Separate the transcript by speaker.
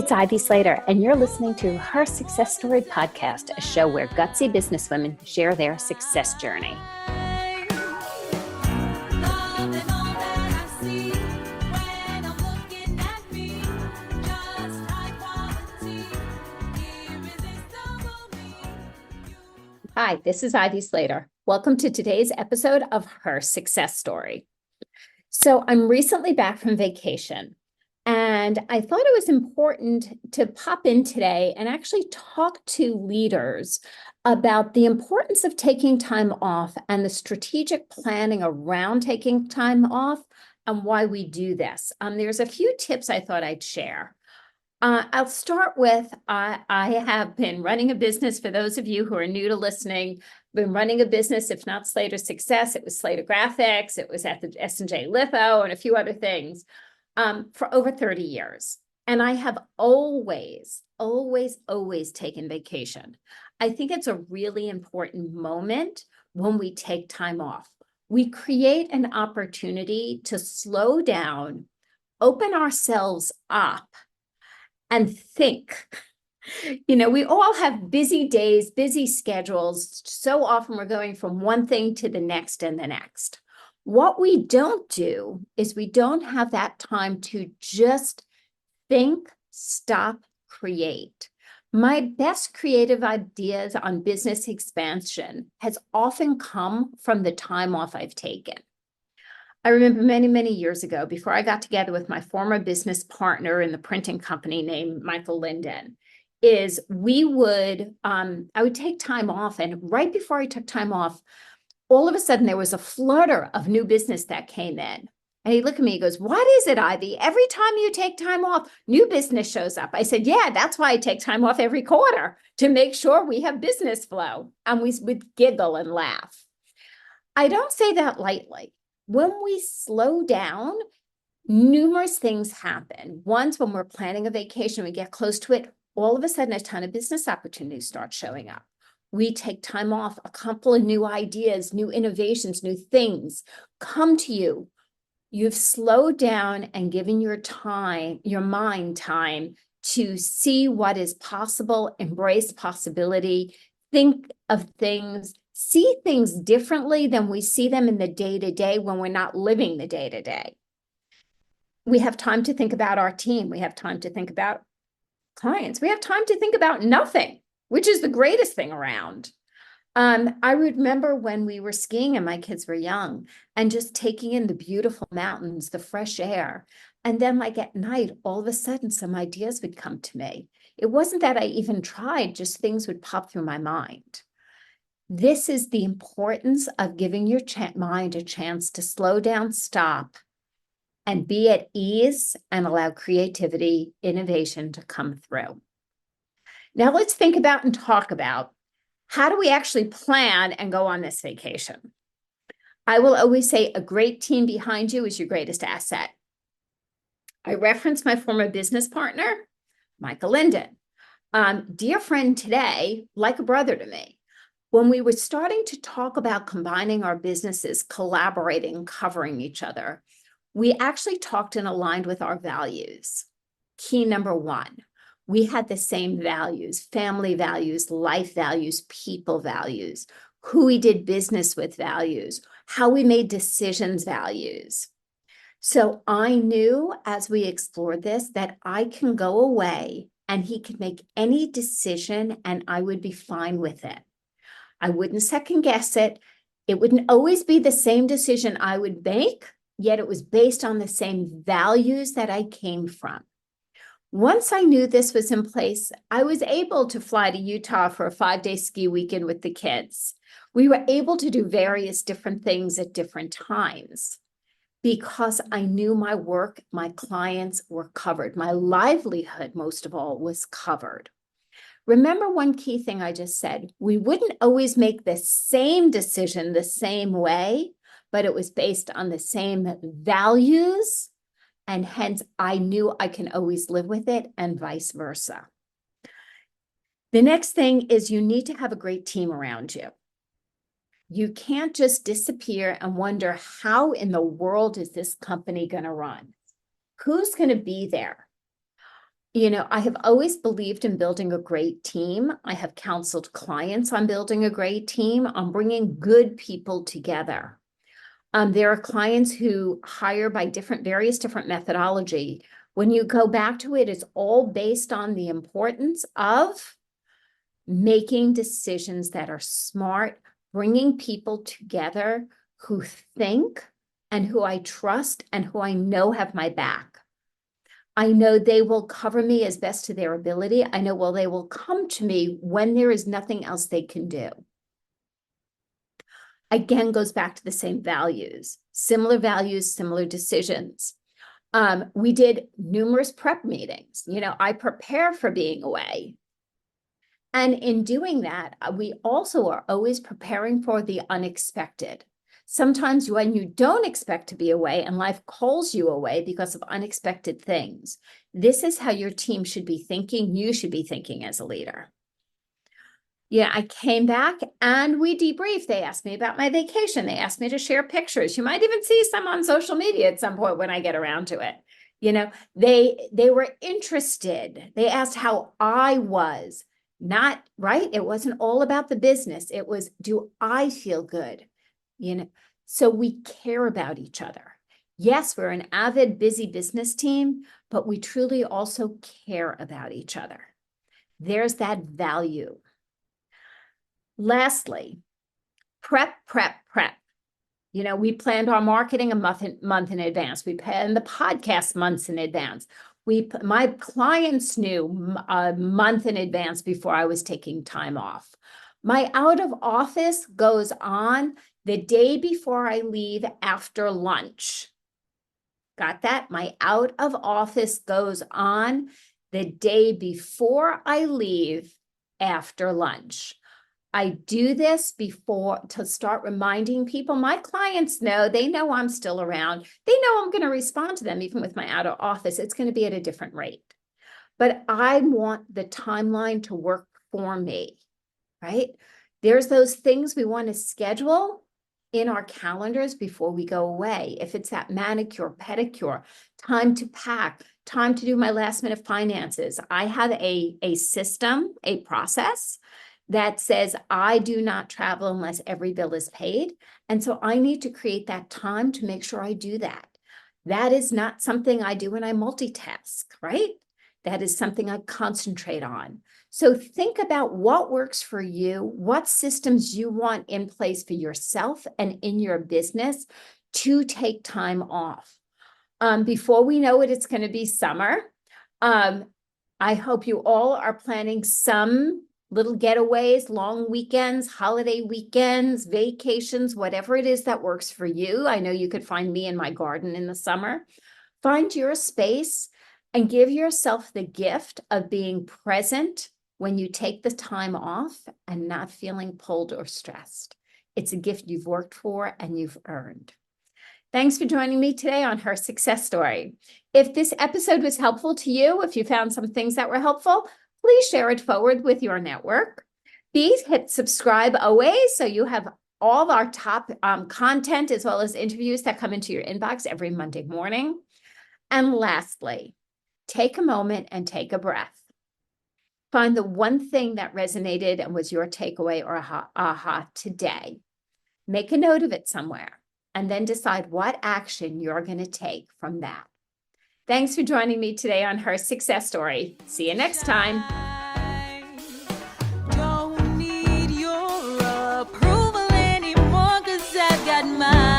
Speaker 1: It's Ivy Slater, and you're listening to Her Success Story podcast, a show where gutsy businesswomen share their success journey. Hi, this is Ivy Slater. Welcome to today's episode of Her Success Story. So I'm recently back from vacation, and I thought it was important to pop in today and actually talk to leaders about the importance of taking time off and the strategic planning around taking time off and why we do this. There's a few tips I thought I'd share. I'll start with, I have been running a business. For those of you who are new to listening, been running a business, if not Slater Success, it was Slater Graphics, it was at the S&J Litho and a few other things for over 30 years. And I have always taken vacation. I think it's a really important moment when we take time off. We create an opportunity to slow down, open ourselves up, and think. You know, we all have busy days, busy schedules. So often we're going from one thing to the next and the next. What we don't do is we don't have that time to just think, stop, create. My best creative ideas on business expansion has often come from the time off I've taken. I remember many years ago, before I got together with my former business partner in the printing company named Michael Linden, I would take time off. And right before I took time off, all of a sudden there was a flutter of new business that came in. And he looked at me, he goes, "What is it, Ivy? Every time you take time off, new business shows up." I said, "Yeah, that's why I take time off every quarter, to make sure we have business flow." And we would giggle and laugh. I don't say that lightly. When we slow down, numerous things happen. Once, when we're planning a vacation, we get close to it, all of a sudden a ton of business opportunities start showing up. We take time off, a couple of new ideas, new innovations, new things come to you. You've slowed down and given your mind time to see what is possible, embrace possibility, think of things, see things differently than we see them in the day-to-day when we're not living the day-to-day. We have time to think about our team. We have time to think about clients. We have time to think about nothing, which is the greatest thing around. I remember when we were skiing and my kids were young and just taking in the beautiful mountains, the fresh air. And then like at night, all of a sudden, some ideas would come to me. It wasn't that I even tried, just things would pop through my mind. This is the importance of giving your mind a chance to slow down, stop, and be at ease and allow creativity, innovation to come through. Now let's think about and talk about, how do we actually plan and go on this vacation? I will always say a great team behind you is your greatest asset. I reference my former business partner, Michael Linden. Dear friend today, like a brother to me. When we were starting to talk about combining our businesses, collaborating, covering each other, we actually talked and aligned with our values. Key number one, we had the same values: family values, life values, people values, who we did business with values, how we made decisions values. So I knew as we explored this that I can go away and he could make any decision and I would be fine with it. I wouldn't second guess it. It wouldn't always be the same decision I would make, yet it was based on the same values that I came from. Once I knew this was in place, I was able to fly to Utah for a 5-day ski weekend with the kids. We were able to do various different things at different times because I knew my work, my clients were covered. My livelihood, most of all, was covered. Remember one key thing I just said: we wouldn't always make the same decision the same way, but it was based on the same values, and hence I knew I can always live with it, and vice versa. The next thing is you need to have a great team around you. You can't just disappear and wonder, how in the world is this company going to run? Who's going to be there? I have always believed in building a great team. I have counseled clients on building a great team, on bringing good people together. There are clients who hire by various different methodology. When you go back to it, it's all based on the importance of making decisions that are smart, bringing people together who think and who I trust and who I know have my back. I know they will cover me as best to their ability. I know, they will come to me when there is nothing else they can do. Again, goes back to the same values, similar decisions. We did numerous prep meetings. I prepare for being away. And in doing that, we also are always preparing for the unexpected. Sometimes when you don't expect to be away and life calls you away because of unexpected things, this is how your team should be thinking. You should be thinking as a leader. Yeah, I came back and we debriefed. They asked me about my vacation. They asked me to share pictures. You might even see some on social media at some point when I get around to it. They were interested. They asked how I was. Not right. It wasn't all about the business. It was, do I feel good? So we care about each other. Yes, we're an avid, busy business team, but we truly also care about each other. There's that value. Lastly, prep. We planned our marketing a month in advance. We planned the podcast months in advance. My clients knew a month in advance before I was taking time off. My out of office goes on the day before I leave after lunch. Got that? My out of office goes on the day before I leave after lunch. I do this to start reminding people. My clients know, they know I'm still around. They know I'm going to respond to them even with my out of office. It's going to be at a different rate. But I want the timeline to work for me, right? There's those things we want to schedule in our calendars before we go away. If it's that manicure, pedicure, time to pack, time to do my last minute finances. I have a system, a process that says I do not travel unless every bill is paid. And so I need to create that time to make sure I do that. That is not something I do when I multitask, right? That is something I concentrate on. So think about what works for you, what systems you want in place for yourself and in your business to take time off. Before we know it, it's going to be summer. I hope you all are planning some little getaways, long weekends, holiday weekends, vacations, whatever it is that works for you. I know you could find me in my garden in the summer. Find your space and give yourself the gift of being present when you take the time off and not feeling pulled or stressed. It's a gift you've worked for and you've earned. Thanks for joining me today on Her Success Story. If this episode was helpful to you, if you found some things that were helpful, please share it forward with your network. Please hit subscribe always so you have all of our top content as well as interviews that come into your inbox every Monday morning. And lastly, take a moment and take a breath. Find the one thing that resonated and was your takeaway or aha today. Make a note of it somewhere and then decide what action you're going to take from that. Thanks for joining me today on Her Success Story. See you next time.
Speaker 2: Don't need your approval anymore, 'cause I've got mine.